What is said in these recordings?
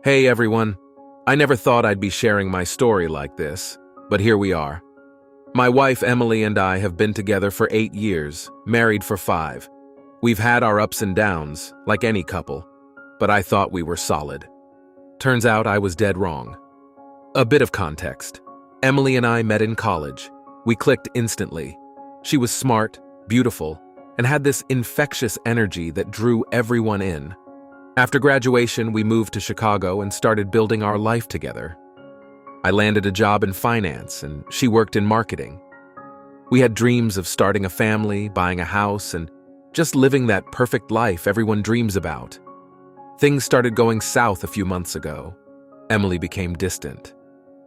Hey everyone, I never thought I'd be sharing my story like this, but here we are. My wife Emily and I have been together for 8 years, married for 5. We've had our ups and downs, like any couple, but I thought we were solid. Turns out I was dead wrong. A bit of context. Emily and I met in college. We clicked instantly. She was smart, beautiful, and had this infectious energy that drew everyone in. After graduation, we moved to Chicago and started building our life together. I landed a job in finance, and she worked in marketing. We had dreams of starting a family, buying a house, and just living that perfect life everyone dreams about. Things started going south a few months ago. Emily became distant.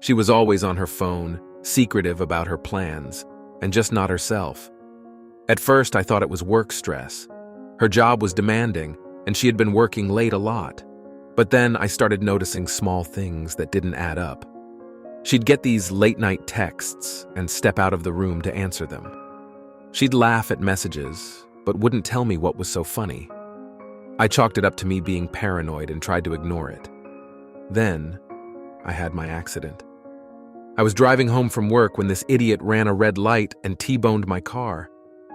She was always on her phone, secretive about her plans, and just not herself. At first, I thought it was work stress. Her job was demanding, and she had been working late a lot. But then I started noticing small things that didn't add up. She'd get these late-night texts and step out of the room to answer them. She'd laugh at messages, but wouldn't tell me what was so funny. I chalked it up to me being paranoid and tried to ignore it. Then, I had my accident. I was driving home from work when this idiot ran a red light and T-boned my car.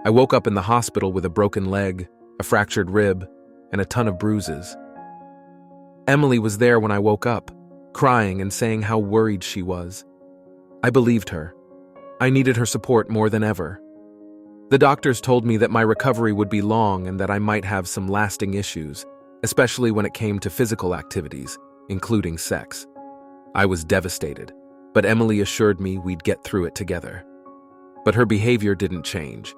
I woke up in the hospital with a broken leg, a fractured rib, and a ton of bruises. Emily was there when I woke up, crying and saying how worried she was. I believed her. I needed her support more than ever. The doctors told me that my recovery would be long and that I might have some lasting issues, especially when it came to physical activities, including sex. I was devastated, but Emily assured me we'd get through it together. But her behavior didn't change.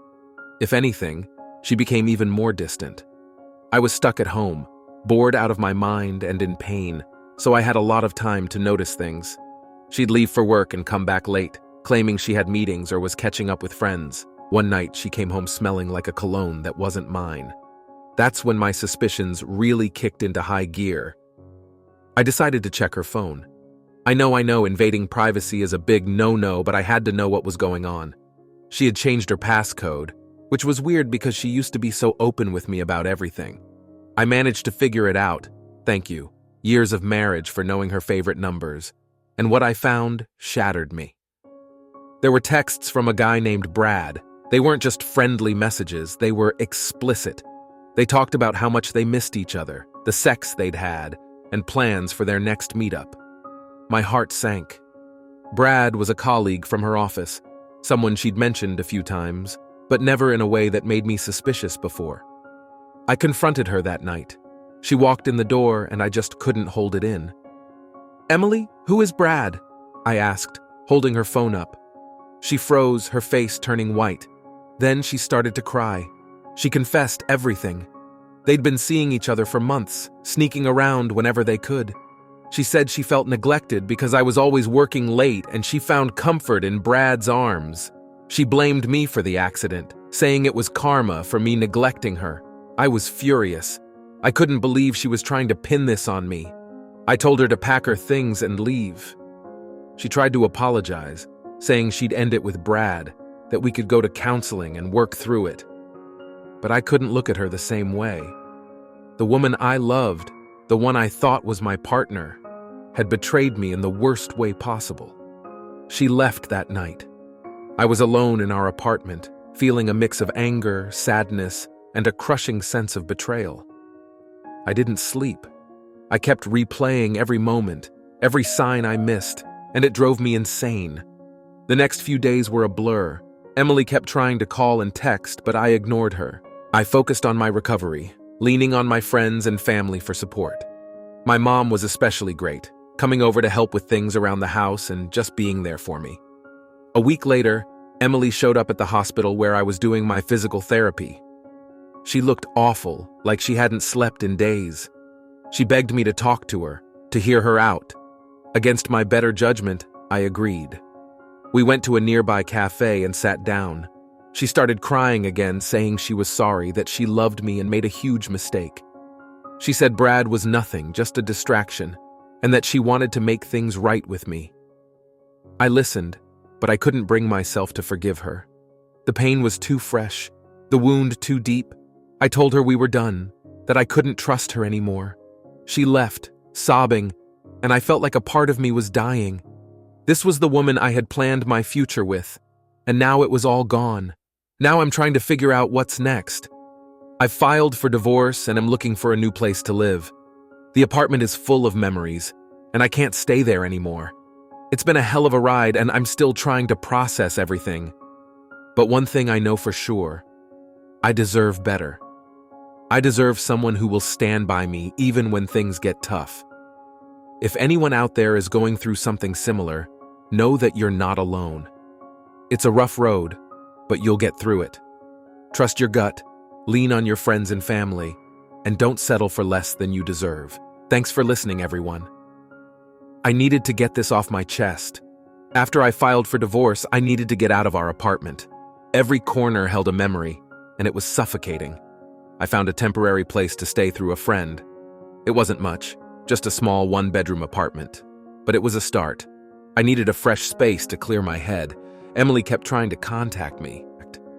If anything, she became even more distant. I was stuck at home, bored out of my mind and in pain, so I had a lot of time to notice things. She'd leave for work and come back late, claiming she had meetings or was catching up with friends. One night, she came home smelling like a cologne that wasn't mine. That's when my suspicions really kicked into high gear. I decided to check her phone. I know invading privacy is a big no-no, but I had to know what was going on. She had changed her passcode, which was weird because she used to be so open with me about everything. I managed to figure it out. Thank you. Years of marriage for knowing her favorite numbers. And what I found shattered me. There were texts from a guy named Brad. They weren't just friendly messages, they were explicit. They talked about how much they missed each other, the sex they'd had, and plans for their next meetup. My heart sank. Brad was a colleague from her office, someone she'd mentioned a few times, but never in a way that made me suspicious before. I confronted her that night. She walked in the door and I just couldn't hold it in. "Emily, who is Brad?" I asked, holding her phone up. She froze, her face turning white. Then she started to cry. She confessed everything. They'd been seeing each other for months, sneaking around whenever they could. She said she felt neglected because I was always working late and she found comfort in Brad's arms. She blamed me for the accident, saying it was karma for me neglecting her. I was furious. I couldn't believe she was trying to pin this on me. I told her to pack her things and leave. She tried to apologize, saying she'd end it with Brad, that we could go to counseling and work through it. But I couldn't look at her the same way. The woman I loved, the one I thought was my partner, had betrayed me in the worst way possible. She left that night. I was alone in our apartment, feeling a mix of anger, sadness, and a crushing sense of betrayal. I didn't sleep. I kept replaying every moment, every sign I missed, and it drove me insane. The next few days were a blur. Emily kept trying to call and text, but I ignored her. I focused on my recovery, leaning on my friends and family for support. My mom was especially great, coming over to help with things around the house and just being there for me. A week later, Emily showed up at the hospital where I was doing my physical therapy. She looked awful, like she hadn't slept in days. She begged me to talk to her, to hear her out. Against my better judgment, I agreed. We went to a nearby cafe and sat down. She started crying again, saying she was sorry, that she loved me and made a huge mistake. She said Brad was nothing, just a distraction, and that she wanted to make things right with me. I listened, but I couldn't bring myself to forgive her. The pain was too fresh, the wound too deep. I told her we were done, that I couldn't trust her anymore. She left, sobbing, and I felt like a part of me was dying. This was the woman I had planned my future with, and now it was all gone. Now I'm trying to figure out what's next. I've filed for divorce and am looking for a new place to live. The apartment is full of memories, and I can't stay there anymore. It's been a hell of a ride, and I'm still trying to process everything. But one thing I know for sure, I deserve better. I deserve someone who will stand by me even when things get tough. If anyone out there is going through something similar, know that you're not alone. It's a rough road, but you'll get through it. Trust your gut, lean on your friends and family, and don't settle for less than you deserve. Thanks for listening, everyone. I needed to get this off my chest. After I filed for divorce, I needed to get out of our apartment. Every corner held a memory, and it was suffocating. I found a temporary place to stay through a friend. It wasn't much, just a small one-bedroom apartment. But it was a start. I needed a fresh space to clear my head. Emily kept trying to contact me.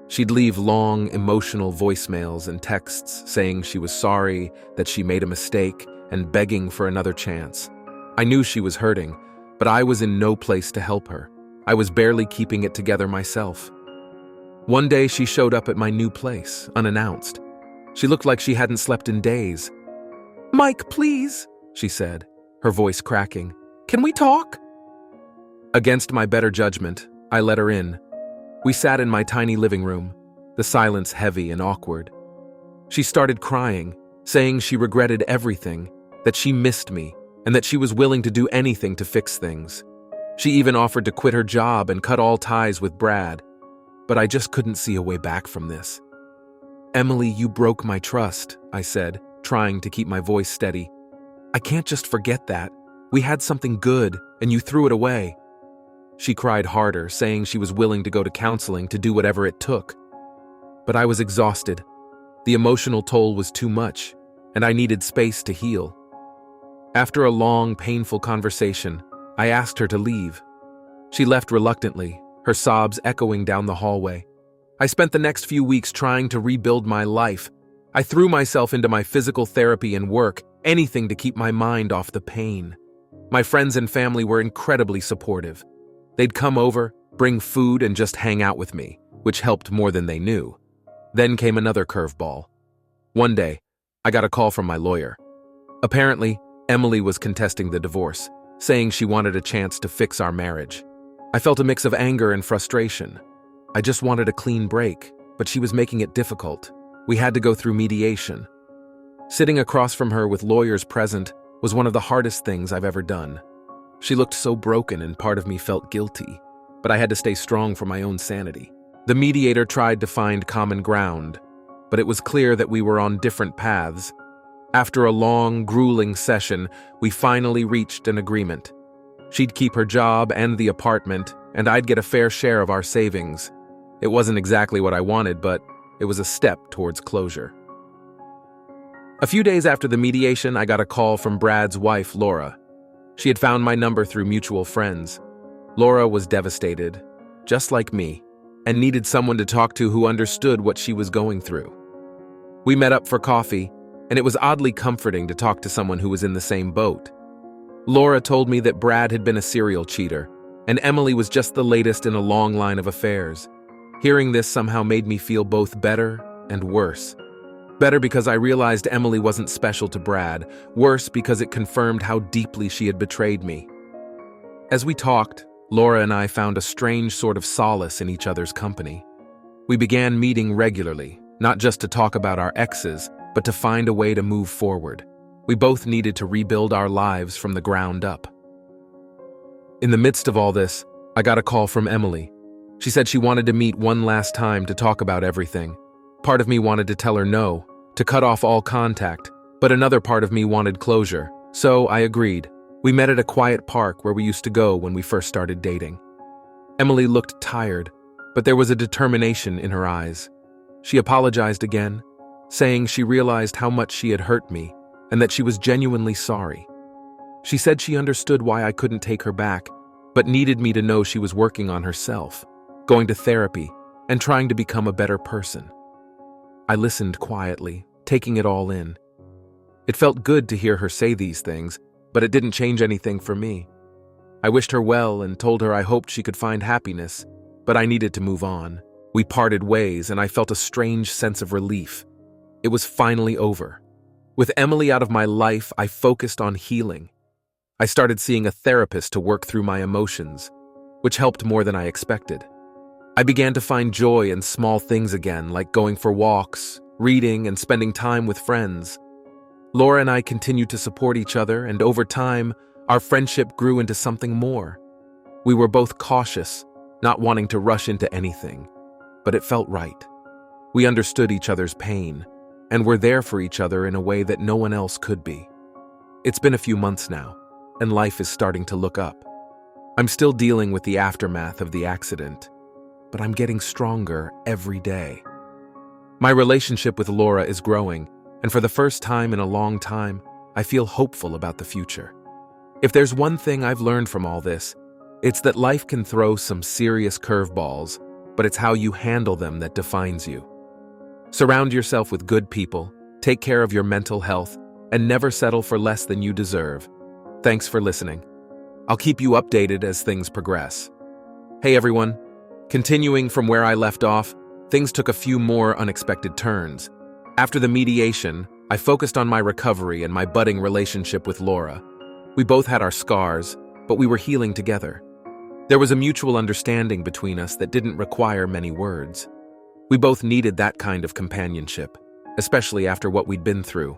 She'd leave long, emotional voicemails and texts saying she was sorry, that she made a mistake, and begging for another chance. I knew she was hurting, but I was in no place to help her. I was barely keeping it together myself. One day she showed up at my new place, unannounced. She looked like she hadn't slept in days. "Mike, please," she said, her voice cracking. "Can we talk?" Against my better judgment, I let her in. We sat in my tiny living room, the silence heavy and awkward. She started crying, saying she regretted everything, that she missed me, and that she was willing to do anything to fix things. She even offered to quit her job and cut all ties with Brad, but I just couldn't see a way back from this. "Emily, you broke my trust," I said, trying to keep my voice steady. "I can't just forget that. We had something good, and you threw it away." She cried harder, saying she was willing to go to counseling to do whatever it took. But I was exhausted. The emotional toll was too much, and I needed space to heal. After a long, painful conversation, I asked her to leave. She left reluctantly, her sobs echoing down the hallway. I spent the next few weeks trying to rebuild my life. I threw myself into my physical therapy and work, anything to keep my mind off the pain. My friends and family were incredibly supportive. They'd come over, bring food, and just hang out with me, which helped more than they knew. Then came another curveball. One day, I got a call from my lawyer. Apparently, Emily was contesting the divorce, saying she wanted a chance to fix our marriage. I felt a mix of anger and frustration. I just wanted a clean break, but she was making it difficult. We had to go through mediation. Sitting across from her with lawyers present was one of the hardest things I've ever done. She looked so broken and part of me felt guilty, but I had to stay strong for my own sanity. The mediator tried to find common ground, but it was clear that we were on different paths. After a long, grueling session, we finally reached an agreement. She'd keep her job and the apartment, and I'd get a fair share of our savings. It wasn't exactly what I wanted, but it was a step towards closure. A few days after the mediation, I got a call from Brad's wife, Laura. She had found my number through mutual friends. Laura was devastated, just like me, and needed someone to talk to who understood what she was going through. We met up for coffee, and it was oddly comforting to talk to someone who was in the same boat. Laura told me that Brad had been a serial cheater, and Emily was just the latest in a long line of affairs. Hearing this somehow made me feel both better and worse. Better because I realized Emily wasn't special to Brad, worse because it confirmed how deeply she had betrayed me. As we talked, Laura and I found a strange sort of solace in each other's company. We began meeting regularly, not just to talk about our exes, but to find a way to move forward. We both needed to rebuild our lives from the ground up. In the midst of all this, I got a call from Emily. She said she wanted to meet one last time to talk about everything. Part of me wanted to tell her no, to cut off all contact, but another part of me wanted closure, so I agreed. We met at a quiet park where we used to go when we first started dating. Emily looked tired, but there was a determination in her eyes. She apologized again, saying she realized how much she had hurt me and that she was genuinely sorry. She said she understood why I couldn't take her back, but needed me to know she was working on herself, going to therapy, and trying to become a better person. I listened quietly, taking it all in. It felt good to hear her say these things, but it didn't change anything for me. I wished her well and told her I hoped she could find happiness, but I needed to move on. We parted ways, and I felt a strange sense of relief. It was finally over. With Emily out of my life, I focused on healing. I started seeing a therapist to work through my emotions, which helped more than I expected. I began to find joy in small things again, like going for walks, reading, and spending time with friends. Laura and I continued to support each other, and over time, our friendship grew into something more. We were both cautious, not wanting to rush into anything, but it felt right. We understood each other's pain, and were there for each other in a way that no one else could be. It's been a few months now, and life is starting to look up. I'm still dealing with the aftermath of the accident, but I'm getting stronger every day. My relationship with Laura is growing, and for the first time in a long time, I feel hopeful about the future. If there's one thing I've learned from all this, it's that life can throw some serious curveballs, but it's how you handle them that defines you. Surround yourself with good people, take care of your mental health, and never settle for less than you deserve. Thanks for listening. I'll keep you updated as things progress. Hey everyone, continuing from where I left off, things took a few more unexpected turns. After the mediation, I focused on my recovery and my budding relationship with Laura. We both had our scars, but we were healing together. There was a mutual understanding between us that didn't require many words. We both needed that kind of companionship, especially after what we'd been through.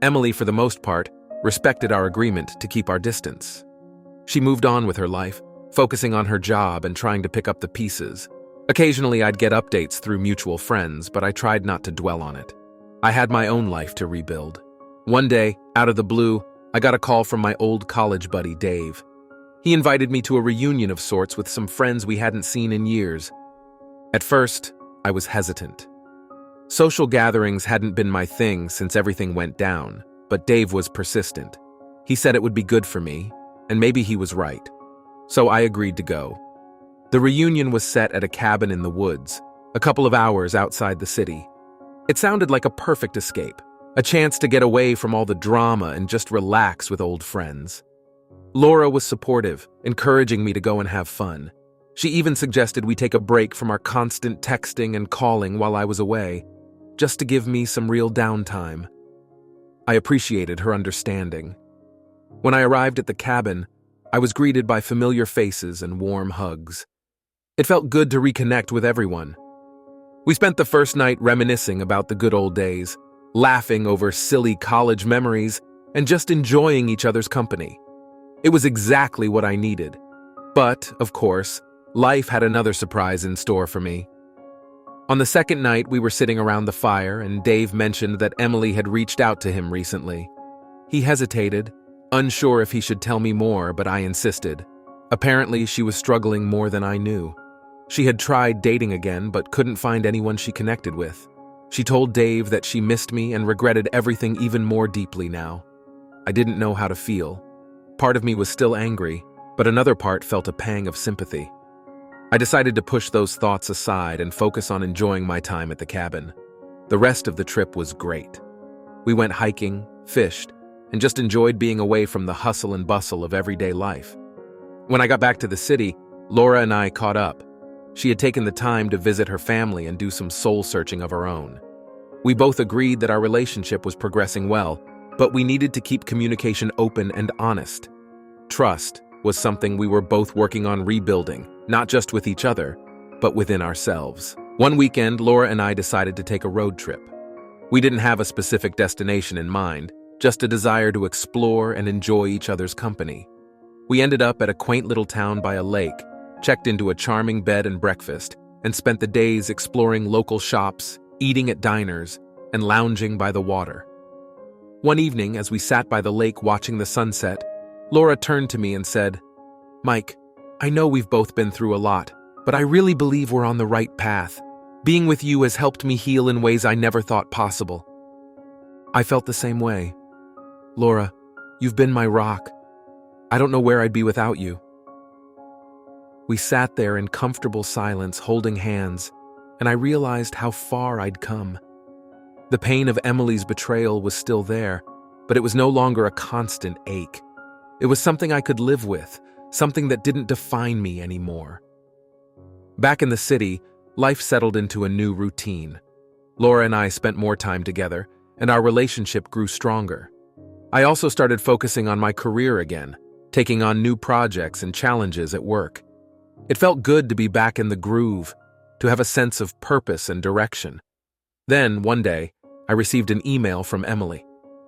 Emily, for the most part, respected our agreement to keep our distance. She moved on with her life, focusing on her job and trying to pick up the pieces. Occasionally, I'd get updates through mutual friends, but I tried not to dwell on it. I had my own life to rebuild. One day, out of the blue, I got a call from my old college buddy, Dave. He invited me to a reunion of sorts with some friends we hadn't seen in years. At first, I was hesitant. Social gatherings hadn't been my thing since everything went down, but Dave was persistent. He said it would be good for me, and maybe he was right. So I agreed to go. The reunion was set at a cabin in the woods, a couple of hours outside the city. It sounded like a perfect escape, a chance to get away from all the drama and just relax with old friends. Laura was supportive, encouraging me to go and have fun. She even suggested we take a break from our constant texting and calling while I was away, just to give me some real downtime. I appreciated her understanding. When I arrived at the cabin, I was greeted by familiar faces and warm hugs. It felt good to reconnect with everyone. We spent the first night reminiscing about the good old days, laughing over silly college memories, and just enjoying each other's company. It was exactly what I needed. But, of course, life had another surprise in store for me. On the second night, we were sitting around the fire, and Dave mentioned that Emily had reached out to him recently. He hesitated, unsure if he should tell me more, but I insisted. Apparently, she was struggling more than I knew. She had tried dating again, but couldn't find anyone she connected with. She told Dave that she missed me and regretted everything even more deeply now. I didn't know how to feel. Part of me was still angry, but another part felt a pang of sympathy. I decided to push those thoughts aside and focus on enjoying my time at the cabin. The rest of the trip was great. We went hiking, fished, and just enjoyed being away from the hustle and bustle of everyday life. When I got back to the city, Laura and I caught up. She had taken the time to visit her family and do some soul-searching of her own. We both agreed that our relationship was progressing well, but we needed to keep communication open and honest. Trust was something we were both working on rebuilding, not just with each other, but within ourselves. One weekend, Laura and I decided to take a road trip. We didn't have a specific destination in mind, just a desire to explore and enjoy each other's company. We ended up at a quaint little town by a lake, checked into a charming bed and breakfast, and spent the days exploring local shops, eating at diners, and lounging by the water. One evening, as we sat by the lake watching the sunset, Laura turned to me and said, "Mike, I know we've both been through a lot, but I really believe we're on the right path. Being with you has helped me heal in ways I never thought possible." I felt the same way. "Laura, you've been my rock. I don't know where I'd be without you." We sat there in comfortable silence, holding hands, and I realized how far I'd come. The pain of Emily's betrayal was still there, but it was no longer a constant ache. It was something I could live with, something that didn't define me anymore. Back in the city, life settled into a new routine. Laura and I spent more time together, and our relationship grew stronger. I also started focusing on my career again, taking on new projects and challenges at work. It felt good to be back in the groove, to have a sense of purpose and direction. Then, one day, I received an email from Emily.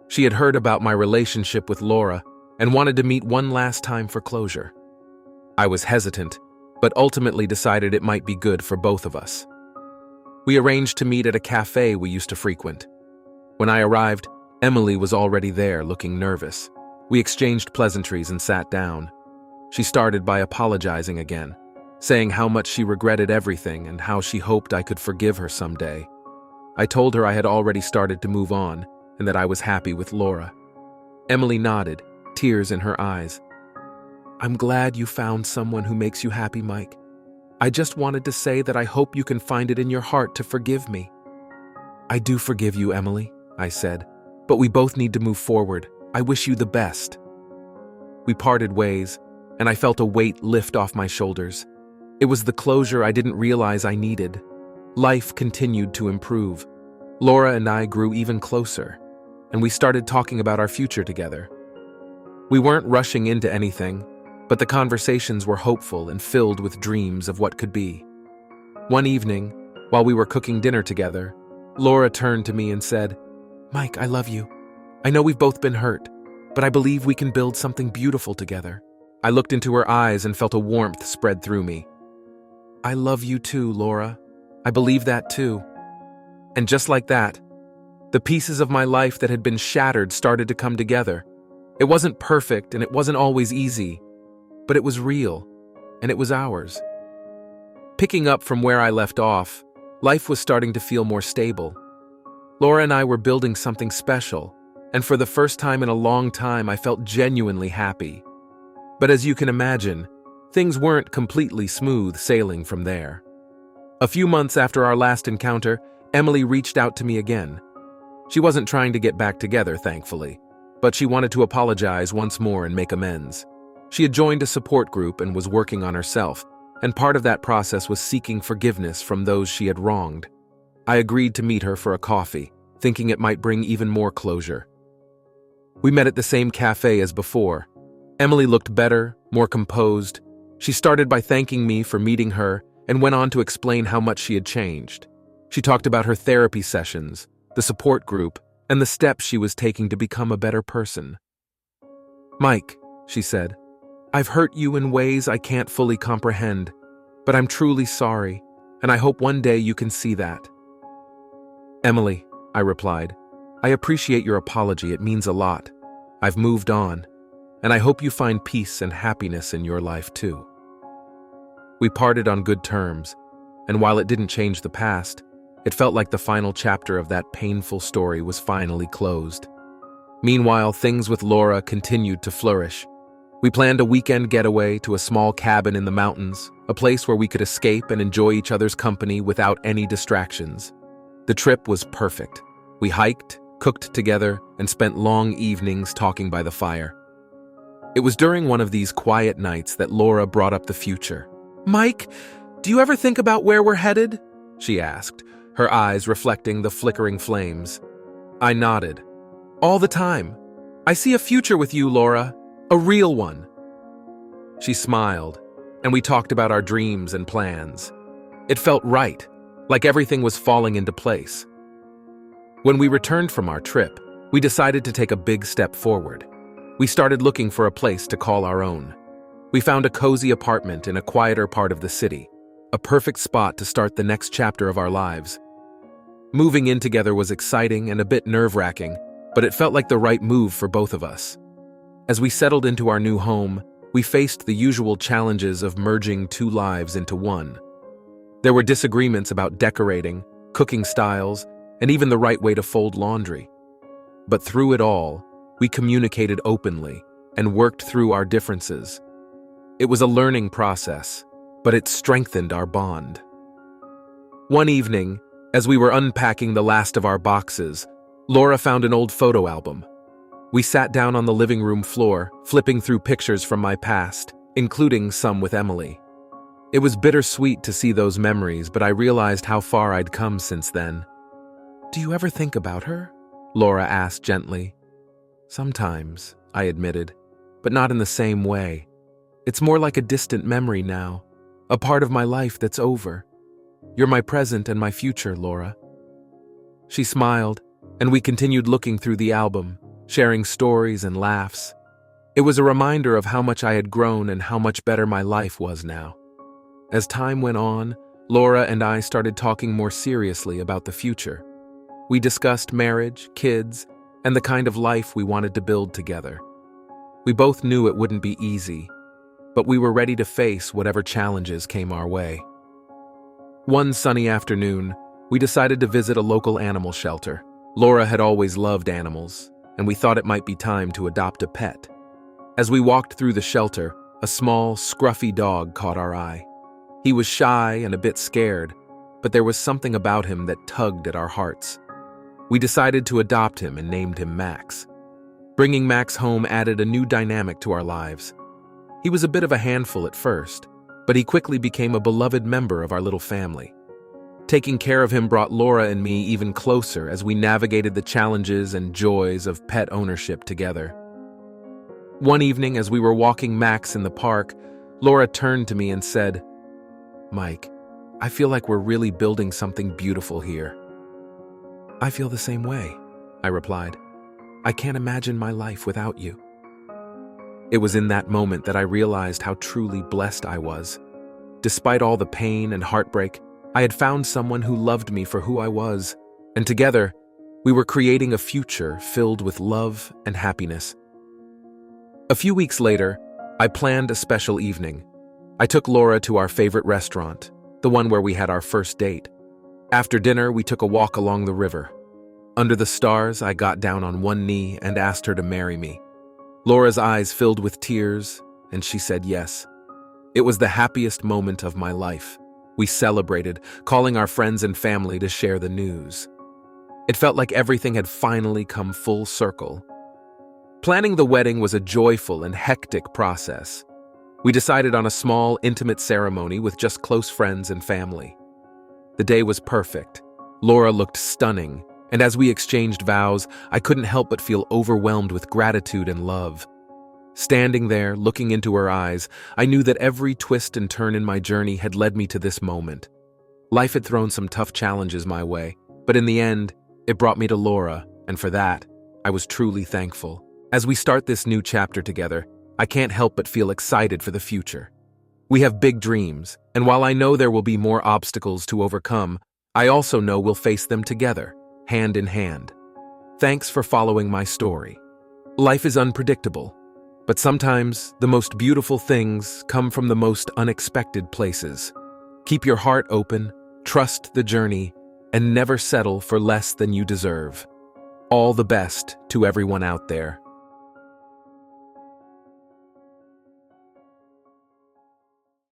She had heard about my relationship with Laura and wanted to meet one last time for closure. I was hesitant, but ultimately decided it might be good for both of us. We arranged to meet at a cafe we used to frequent. When I arrived, Emily was already there, looking nervous. We exchanged pleasantries and sat down. She started by apologizing again, saying how much she regretted everything and how she hoped I could forgive her someday. I told her I had already started to move on and that I was happy with Laura. Emily nodded, tears in her eyes. "I'm glad you found someone who makes you happy, Mike. I just wanted to say that I hope you can find it in your heart to forgive me." "I do forgive you, Emily," I said, "but we both need to move forward. I wish you the best." We parted ways, and I felt a weight lift off my shoulders. It was the closure I didn't realize I needed. Life continued to improve. Laura and I grew even closer, and we started talking about our future together. We weren't rushing into anything, but the conversations were hopeful and filled with dreams of what could be. One evening, while we were cooking dinner together, Laura turned to me and said, "Mike, I love you. I know we've both been hurt, but I believe we can build something beautiful together." I looked into her eyes and felt a warmth spread through me. "I love you too, Laura. I believe that too." And just like that, the pieces of my life that had been shattered started to come together. It wasn't perfect and it wasn't always easy, but it was real, and it was ours. Picking up from where I left off, life was starting to feel more stable. Laura and I were building something special, and for the first time in a long time, I felt genuinely happy. But as you can imagine, things weren't completely smooth sailing from there. A few months after our last encounter, Emily reached out to me again. She wasn't trying to get back together, thankfully, but she wanted to apologize once more and make amends. She had joined a support group and was working on herself, and part of that process was seeking forgiveness from those she had wronged. I agreed to meet her for a coffee, thinking it might bring even more closure. We met at the same cafe as before. Emily looked better, more composed. She started by thanking me for meeting her and went on to explain how much she had changed. She talked about her therapy sessions, the support group, and the steps she was taking to become a better person. "Mike," she said, "I've hurt you in ways I can't fully comprehend, but I'm truly sorry, and I hope one day you can see that." "Emily," I replied, "I appreciate your apology. It means a lot. I've moved on, and I hope you find peace and happiness in your life too." We parted on good terms, and while it didn't change the past, it felt like the final chapter of that painful story was finally closed. Meanwhile, things with Laura continued to flourish. We planned a weekend getaway to a small cabin in the mountains, a place where we could escape and enjoy each other's company without any distractions. The trip was perfect. We hiked, cooked together, and spent long evenings talking by the fire. It was during one of these quiet nights that Laura brought up the future. "Mike, do you ever think about where we're headed?" she asked, her eyes reflecting the flickering flames. I nodded. "All the time. I see a future with you, Laura. A real one." She smiled, and we talked about our dreams and plans. It felt right, like everything was falling into place. When we returned from our trip, we decided to take a big step forward. We started looking for a place to call our own. We found a cozy apartment in a quieter part of the city, a perfect spot to start the next chapter of our lives. Moving in together was exciting and a bit nerve-wracking, but it felt like the right move for both of us. As we settled into our new home, we faced the usual challenges of merging two lives into one. There were disagreements about decorating, cooking styles, and even the right way to fold laundry. But through it all, we communicated openly and worked through our differences. It was a learning process, but it strengthened our bond. One evening, as we were unpacking the last of our boxes, Laura found an old photo album. We sat down on the living room floor, flipping through pictures from my past, including some with Emily. It was bittersweet to see those memories, but I realized how far I'd come since then. "Do you ever think about her?" Laura asked gently. "Sometimes," I admitted, "but not in the same way. It's more like a distant memory now, a part of my life that's over. You're my present and my future, Laura." She smiled, and we continued looking through the album, sharing stories and laughs. It was a reminder of how much I had grown and how much better my life was now. As time went on, Laura and I started talking more seriously about the future. We discussed marriage, kids, and the kind of life we wanted to build together. We both knew it wouldn't be easy, but we were ready to face whatever challenges came our way. One sunny afternoon, we decided to visit a local animal shelter. Laura had always loved animals, and we thought it might be time to adopt a pet. As we walked through the shelter, a small, scruffy dog caught our eye. He was shy and a bit scared, but there was something about him that tugged at our hearts. We decided to adopt him and named him Max. Bringing Max home added a new dynamic to our lives. He was a bit of a handful at first, but he quickly became a beloved member of our little family. Taking care of him brought Laura and me even closer as we navigated the challenges and joys of pet ownership together. One evening, as we were walking Max in the park, Laura turned to me and said, "Mike, I feel like we're really building something beautiful here." "I feel the same way," I replied. "I can't imagine my life without you." It was in that moment that I realized how truly blessed I was. Despite all the pain and heartbreak, I had found someone who loved me for who I was, and together, we were creating a future filled with love and happiness. A few weeks later, I planned a special evening. I took Laura to our favorite restaurant, the one where we had our first date. After dinner, we took a walk along the river. Under the stars, I got down on one knee and asked her to marry me. Laura's eyes filled with tears, and she said yes. It was the happiest moment of my life. We celebrated, calling our friends and family to share the news. It felt like everything had finally come full circle. Planning the wedding was a joyful and hectic process. We decided on a small, intimate ceremony with just close friends and family. The day was perfect. Laura looked stunning, and as we exchanged vows, I couldn't help but feel overwhelmed with gratitude and love. Standing there, looking into her eyes, I knew that every twist and turn in my journey had led me to this moment. Life had thrown some tough challenges my way, but in the end, it brought me to Laura, and for that, I was truly thankful. As we start this new chapter together, I can't help but feel excited for the future. We have big dreams, and while I know there will be more obstacles to overcome, I also know we'll face them together, hand in hand. Thanks for following my story. Life is unpredictable, but sometimes the most beautiful things come from the most unexpected places. Keep your heart open, trust the journey, and never settle for less than you deserve. All the best to everyone out there.